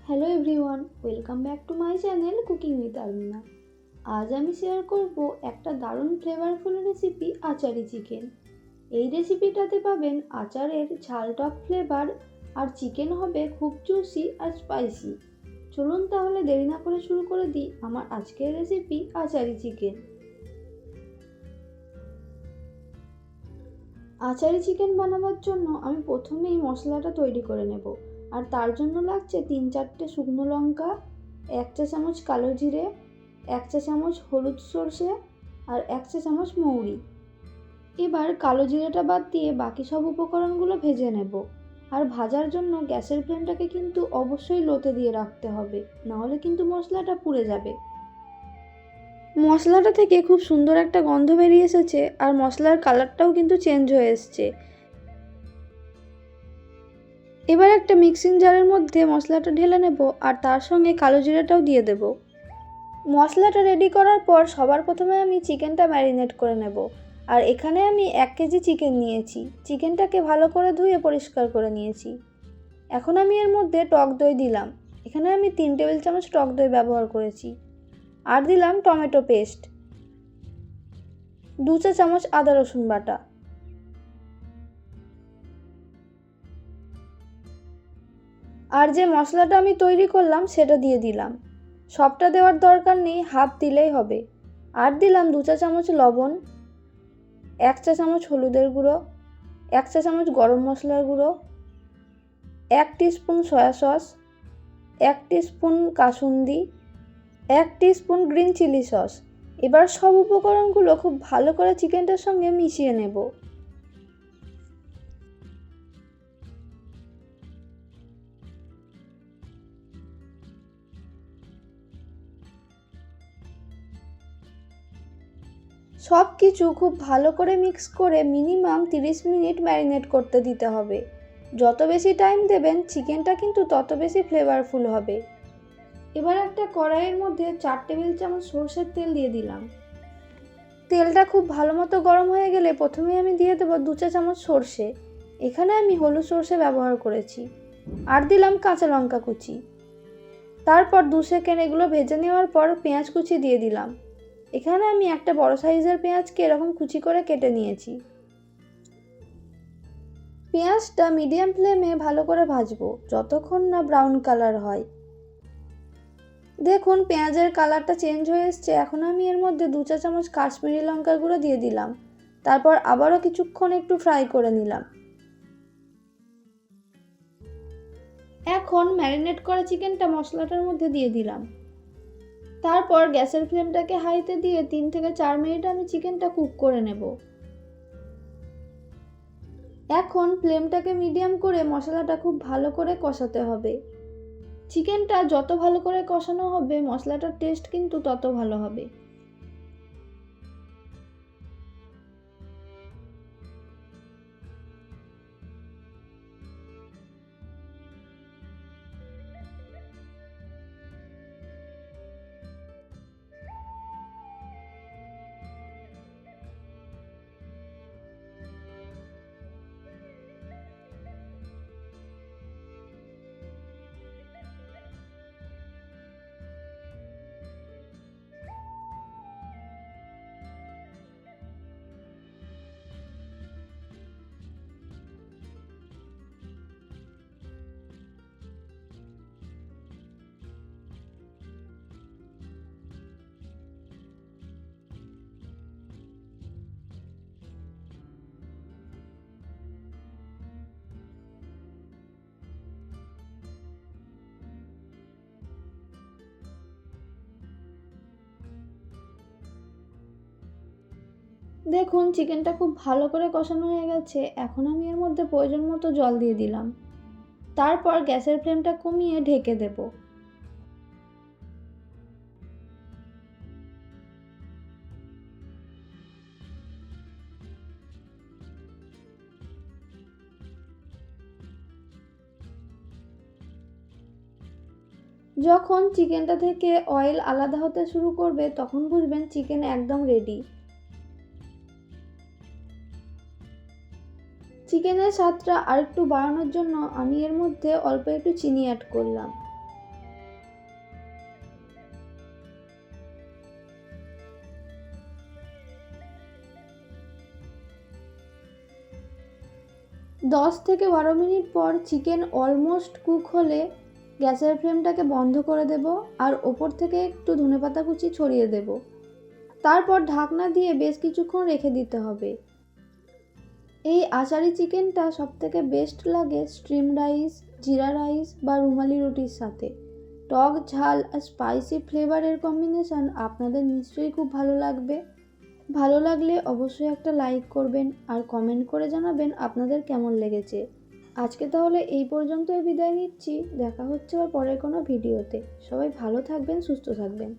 Hello everyone, welcome back to my channel cooking with Almina. আজ আমি share করব একটা দারুণ ফ্লেভারফুল রেসিপি, আচারি চিকেন। এই রেসিপিটাতে পাবেন আচারের ঝাল টক ফ্লেভার, আর চিকেন হবে খুব জুসি আর স্পাইসি। চলুন তাহলে দেরি না করে শুরু করে দিই আমার আজকের recipe achari chicken. Achari chicken বানাবার জন্য আমি প্রথমেই মশলাটা তৈরি করে নেব। আর তার জন্য লাগছে 3-4টে শুকনো লঙ্কা, 1 চা চামচ কালো জিরে, 1 চা চামচ হলুদ সর্ষে আর 1 চা চামচ মৌরি। এবার কালো জিরেটা বাদ দিয়ে বাকি সব উপকরণগুলো ভেজে নেব। আর ভাজার জন্য গ্যাসের ফ্লেমটাকে কিন্তু অবশ্যই লোতে দিয়ে রাখতে হবে, নাহলে কিন্তু মশলাটা পুড়ে যাবে। মশলাটা থেকে খুব সুন্দর একটা গন্ধ বেরিয়ে এসেছে, আর মশলার কালারটাও কিন্তু চেঞ্জ হয়ে এসছে। এবার একটা মিক্সিং জারের মধ্যে মশলাটা ঢেলে নেব, আর তার সঙ্গে কালো জিরাটাও দিয়ে দেব। মশলাটা রেডি করার পর সবার প্রথমে আমি চিকেনটা ম্যারিনেট করে নেব। আর এখানে আমি 1 কেজি চিকেন নিয়েছি। চিকেনটাকে ভালো করে ধুয়ে পরিষ্কার করে নিয়েছি। এখন আমি এর মধ্যে টক দই দিলাম। এখানে আমি 3 টেবিল চামচ টক দই ব্যবহার করেছি। আর দিলাম টমেটো পেস্ট, 2 চা চামচ আদা রসুন বাটা, আর যে মশলাটা আমি তৈরি করলাম সেটা দিয়ে দিলাম। সবটা দেওয়ার দরকার নেই, হাফ দিলেই হবে। আর দিলাম 2 চা চামচ লবণ, 1 চা চামচ হলুদের গুঁড়ো, 1 চা চামচ গরম মশলার গুঁড়ো, 1 teaspoon soya sauce, 1 teaspoon kasundi, 1 teaspoon green chilli sauce. এবার সব উপকরণগুলো খুব ভালো করে চিকেনটার সঙ্গে মিশিয়ে নেব। সব কিছু খুব ভালো করে মিক্স করে মিনিমাম 30 মিনিট ম্যারিনেট করতে দিতে হবে। যত বেশি টাইম দেবেন চিকেনটা কিন্তু তত বেশি ফ্লেভারফুল হবে। এবার একটা কড়াইয়ের মধ্যে 4 টেবিল চামচ সরষের তেল দিয়ে দিলাম। তেলটা খুব ভালো মতো গরম হয়ে গেলে প্রথমেই আমি দিয়ে দেবো 2 চা চামচ সরষে। এখানে আমি হলুদ সরষে ব্যবহার করেছি। আর দিলাম কাঁচা লঙ্কা কুচি। তারপর 2 সেকেন্ড এগুলো ভেজে নেওয়ার পর পেঁয়াজ কুচি দিয়ে দিলাম। এখানে আমি একটা বড় সাইজের পেঁয়াজকে এরকম কুচি করে কেটে নিয়েছি। পেঁয়াজটা মিডিয়াম ফ্লেমে ভালো করে ভাজবো যতক্ষণ না ব্রাউন কালার হয়। দেখুন পেঁয়াজের কালারটা চেঞ্জ হয়ে এসছে। এখন আমি এর মধ্যে 2 চা চামচ কাশ্মীরি লঙ্কার গুঁড়ো দিয়ে দিলাম। তারপর আবারও কিছুক্ষণ একটু ফ্রাই করে নিলাম। এখন ম্যারিনেট করা চিকেনটা মশলাটার মধ্যে দিয়ে দিলাম। তারপর গ্যাসের ফ্লেমটাকে হাইতে দিয়ে 3 থেকে 4 মিনিট আমি চিকেনটা কুক করে নেব। এখন ফ্লেমটাকে মিডিয়াম করে মশলাটা খুব ভালো করে কষাতে হবে। চিকেনটা যত ভালো করে কষানো হবে মশলাটার টেস্ট কিন্তু তত ভালো হবে। দেখুন চিকেনটা খুব ভালো করে কষানো হয়ে গেছে। এখন আমি এর মধ্যে প্রয়োজন মতো জল দিয়ে দিলাম। তারপর গ্যাসের ফ্লেমটা কমিয়ে ঢেকে দেব। যখন চিকেনটা থেকে অয়েল আলাদা হতে শুরু করবে তখন বুঝবেন চিকেন একদম রেডি। চিকেনের স্বাদটা আরেকটু বাড়ানোর জন্য আমি এর মধ্যে অল্প একটু চিনি অ্যাড করলাম। 10 থেকে 12 মিনিট পর চিকেন অলমোস্ট কুক হলে গ্যাসের ফ্লেমটাকে বন্ধ করে দেব আর ওপর থেকে একটু ধনেপাতা কুচি ছড়িয়ে দেব। তারপর ঢাকনা দিয়ে বেশ কিছুক্ষণ রেখে দিতে হবে। এই আচারি চিকেনটা সবথেকে বেস্ট লাগে স্ট্রিম রাইস, জিরা রাইস বা রুমালি রুটির সাথে। টক ঝাল আর স্পাইসি ফ্লেভারের কম্বিনেশন আপনাদের নিশ্চয়ই খুব ভালো লাগবে। ভালো লাগলে অবশ্যই একটা লাইক করবেন আর কমেন্ট করে জানাবেন আপনাদের কেমন লেগেছে। আজকে তাহলে এই পর্যন্তই বিদায় নিচ্ছি। দেখা হচ্ছে আবার পরের কোনো ভিডিওতে। সবাই ভালো থাকবেন, সুস্থ থাকবেন।